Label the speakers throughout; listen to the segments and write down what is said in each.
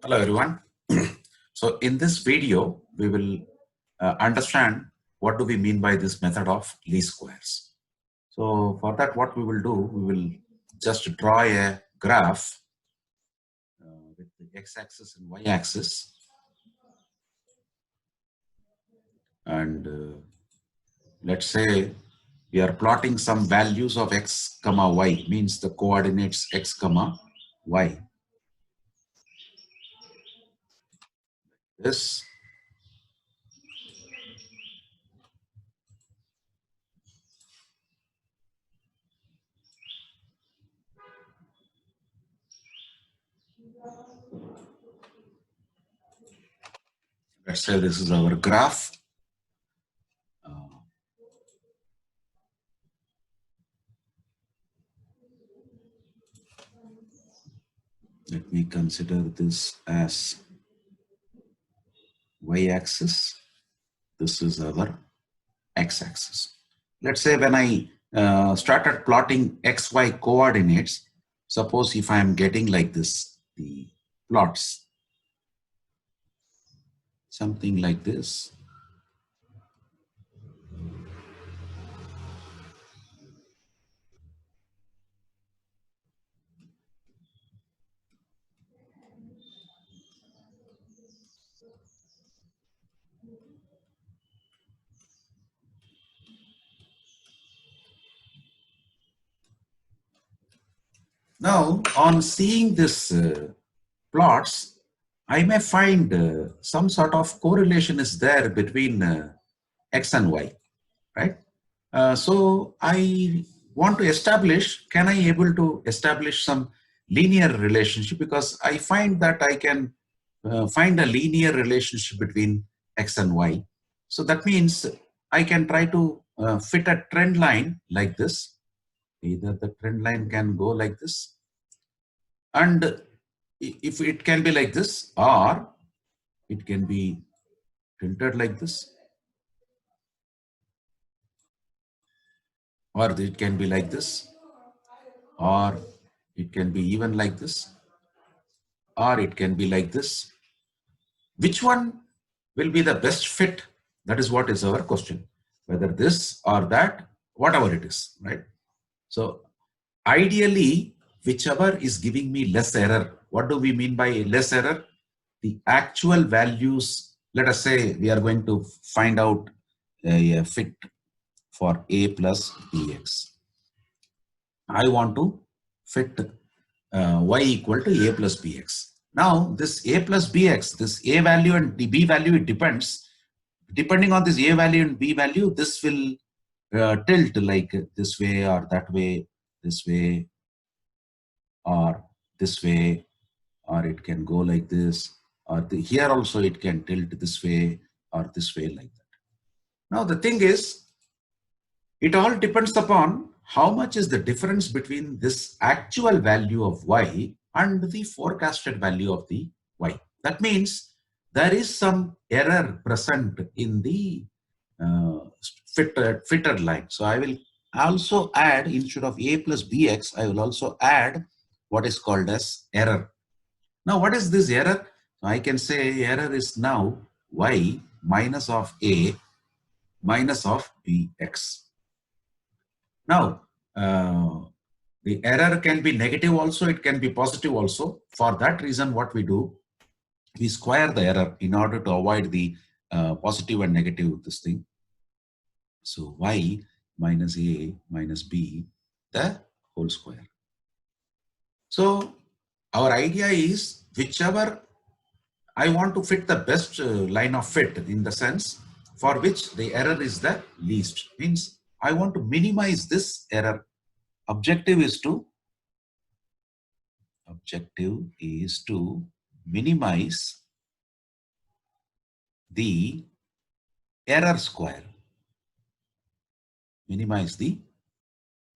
Speaker 1: Hello everyone. So in this video, we will understand what do we mean by this method of least squares. So for that, what we will do, we will just draw a graph with the x-axis and y-axis. And let's say we are plotting some values of x comma y, means the coordinates x comma y. This let's say this is our graph. Let me consider this as y-axis. This is our x-axis. Let's say when I started plotting xy coordinates, suppose if I am getting like this, the plots, something like this. Now, on seeing this plots, I may find some sort of correlation is there between x and y, right? So I want to establish, can I able to establish some linear relationship, because I find that I can find a linear relationship between x and y. So that means I can try to fit a trend line like this. Either the trend line can go like this, and if it can be like this, or it can be tilted like this, or it can be like this, or it can be even like this, or it can be like this. Which one will be the best fit? That is what is our question. Whether this or that, whatever it is, right? So ideally, whichever is giving me less error. What do we mean by less error? The actual values, let us say we are going to find out a fit for a plus bx. I want to fit y equal to a plus bx. Now this a plus bx, this a value and the b value, it depends. Depending on this a value and b value, this will tilt like this way or that way, this way or this way, or it can go like this, or here also it can tilt this way or this way like that. Now the thing is, it all depends upon how much is the difference between this actual value of y and the forecasted value of the y. That means there is some error present in the fitted line. So I will also add, instead of a plus bx, I will also add what is called as error. Now what is this error? I can say error is now y minus of a minus of bx. Now, the error can be negative also, it can be positive also. For that reason, what we do, we square the error in order to avoid the positive and negative this thing. So y minus a minus b, the whole square. So our idea is, whichever I want to fit the best line of fit, in the sense for which the error is the least. Means I want to minimize this error. Objective is to minimize the error square. Minimize the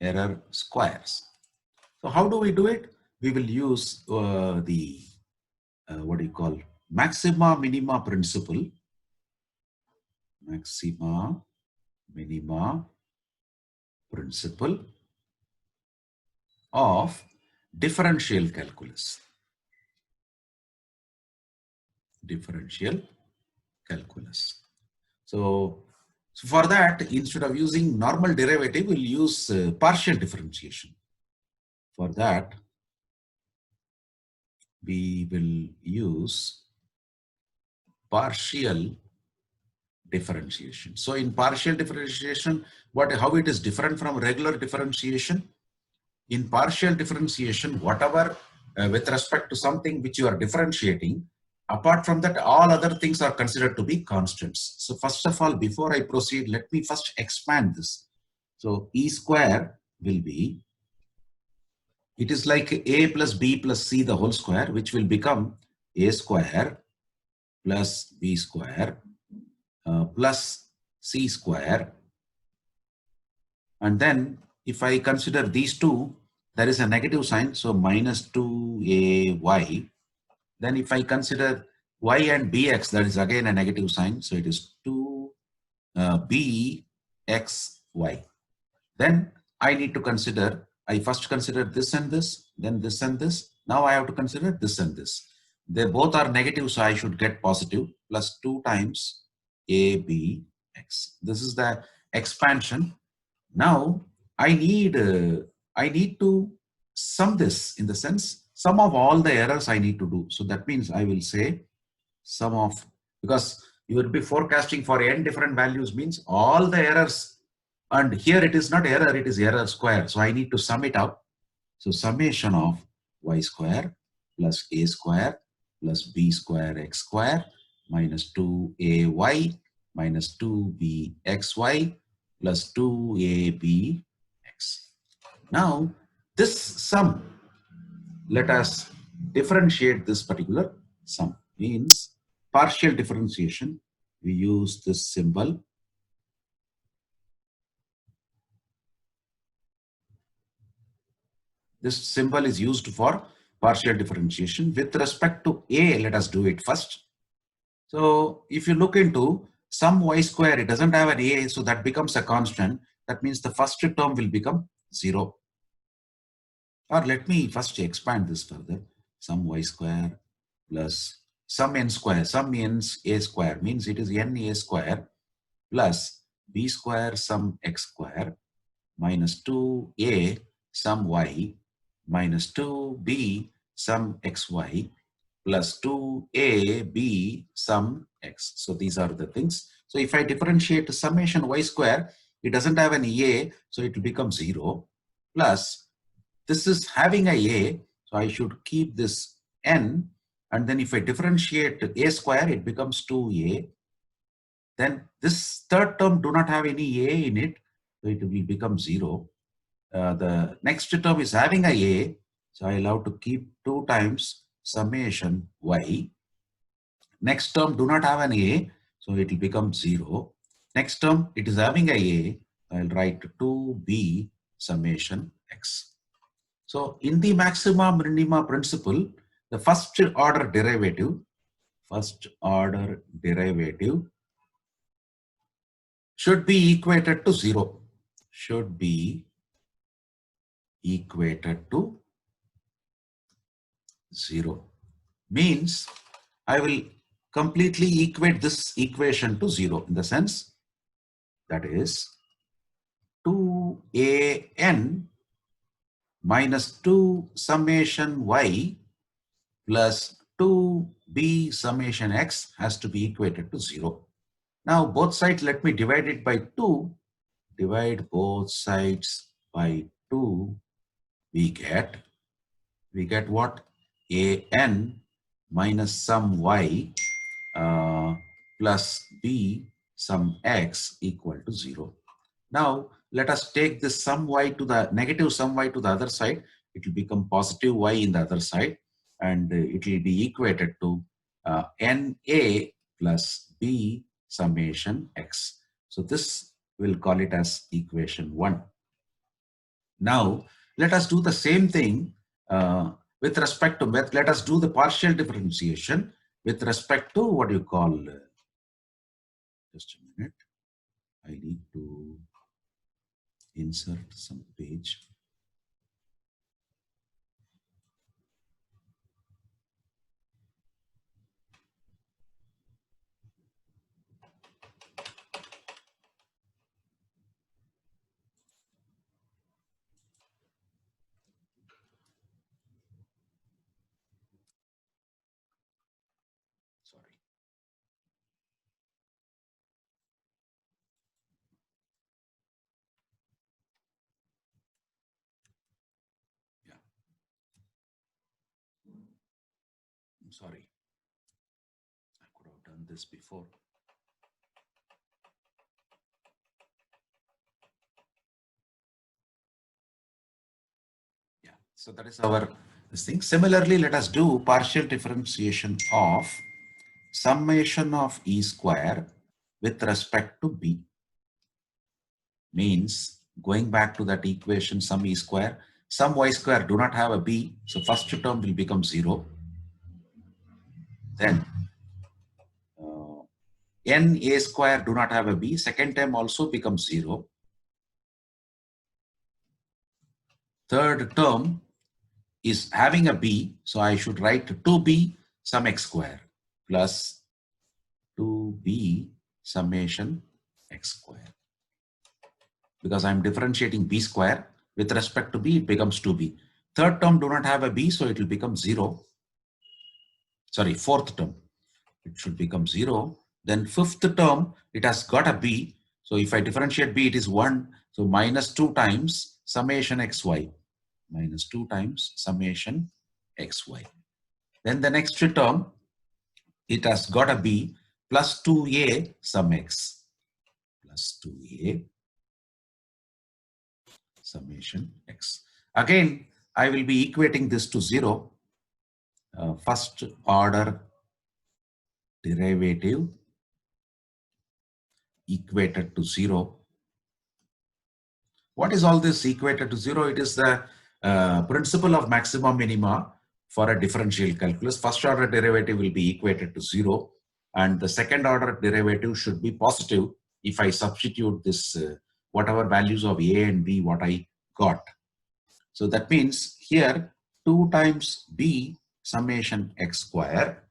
Speaker 1: error squares. So how do we do it? We will use the what do you call, maxima minima principle. Maxima minima principle of differential calculus. differential calculus. So for that, instead of using normal derivative, we'll use partial differentiation. For that, we will use partial differentiation. So in partial differentiation, how it is different from regular differentiation? In partial differentiation, whatever with respect to something which you are differentiating, apart from that, all other things are considered to be constants. So first of all, before I proceed, let me first expand this. So E square will be, it is like A plus B plus C the whole square, which will become A square plus B square plus C square. And then if I consider these two, there is a negative sign, so minus 2ay. Then if I consider y and bx, that is again a negative sign, so it is 2bxy. Then I need to consider, I first consider this and this, then this and this. Now I have to consider this and this. They both are negative, so I should get positive, plus 2 times abx. This is the expansion. Now I need to sum this, in the sense sum of all the errors I need to do. So that means I will say sum of, because you will be forecasting for n different values, means all the errors, and here it is not error, it is error square. So I need to sum it up. So summation of y square plus a square plus b square x square minus 2ay minus 2bxy plus 2abx. Now this sum, let us differentiate this particular sum. Means partial differentiation, we use this symbol. This symbol is used for partial differentiation. With respect to a, let us do it first. So if you look into sum y square, it doesn't have an a, so that becomes a constant. That means the first term will become 0. Or let me first expand this further. Sum y square plus sum n square. Sum n a square means it is n a square plus b square sum x square minus 2a sum y minus 2b sum xy plus 2ab sum x. So these are the things. So if I differentiate summation y square, it doesn't have an a, so it will become 0, plus this is having a, so I should keep this n, and then if I differentiate a square, it becomes 2a. Then this third term do not have any a in it, so it will become 0. The next term is having a, so I will have to keep 2 times summation y. Next term do not have an a, so it will become 0. Next term it is having a, I will write 2b summation x. So in the maxima minima principle, the first order derivative should be equated to 0. Should be equated to 0. Means I will completely equate this equation to 0, in the sense that is 2an minus 2 summation y plus 2b summation x has to be equated to 0. Now both sides, let me divide it by 2. Divide both sides by 2. We get what? An minus some y plus b some x equal to 0. Now let us take this sum y to the negative sum y to the other side. It will become positive y in the other side, and it will be equated to na plus b summation x. So this we'll call it as equation 1. Now let us do the same thing with respect to, let us do the partial differentiation with respect to what you call, just a minute, I need to insert some page. Sorry, I could have done this before. Yeah, so that is our this thing. Similarly, let us do partial differentiation of summation of e square with respect to b. Means going back to that equation, sum e square, sum y square do not have a b, so first term will become 0. Then n a square do not have a b, second term also becomes 0. Third term is having a b, so I should write 2b sum x square plus 2b summation x square. Because I'm differentiating b square with respect to b, it becomes 2b. Third term do not have a b, so it will become 0. Sorry, fourth term, it should become 0. Then fifth term, it has got a b. So if I differentiate b, it is 1. So minus 2 times summation xy. Minus 2 times summation xy. Then the next term, it has got a b plus 2a sum x. Plus 2a summation x. Again, I will be equating this to 0. First order derivative equated to 0. What is all this equated to 0? It is the principle of maxima minima for a differential calculus. First order derivative will be equated to 0 and the second order derivative should be positive if I substitute this whatever values of a and b what I got. So that means here 2 times b summation x square,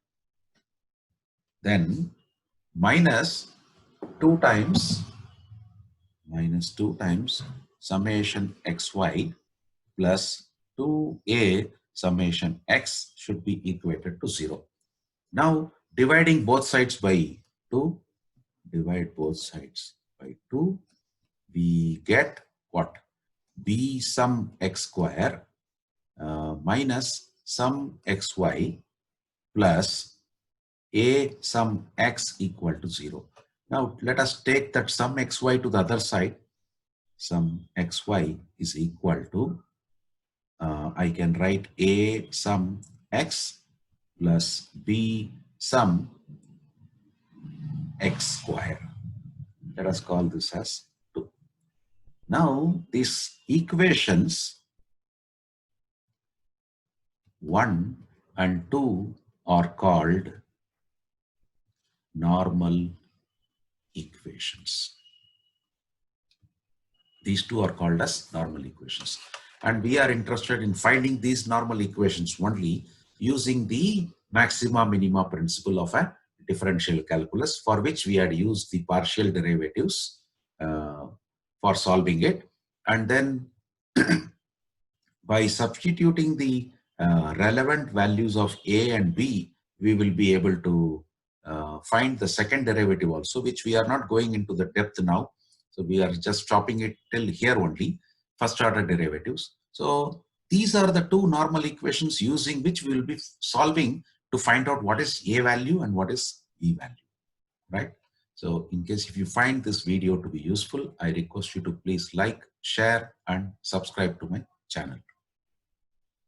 Speaker 1: then minus 2 times summation xy plus 2a summation x should be equated to 0. Now dividing both sides by 2, divide both sides by 2, we get what? B sum x square minus sum xy plus a sum x equal to 0. Now let us take that sum xy to the other side. Sum xy is equal to, I can write a sum x plus b sum x square. Let us call this as 2. Now these equations 1 and 2 are called normal equations. These two are called as normal equations. And we are interested in finding these normal equations only using the maxima minima principle of a differential calculus, for which we had used the partial derivatives for solving it. And then by substituting the relevant values of a and b, we will be able to find the second derivative also, which we are not going into the depth now. So we are just stopping it till here only, first order derivatives. So these are the two normal equations using which we will be solving to find out what is a value and what is b value, right? So in case if you find this video to be useful, I request you to please like, share and subscribe to my channel.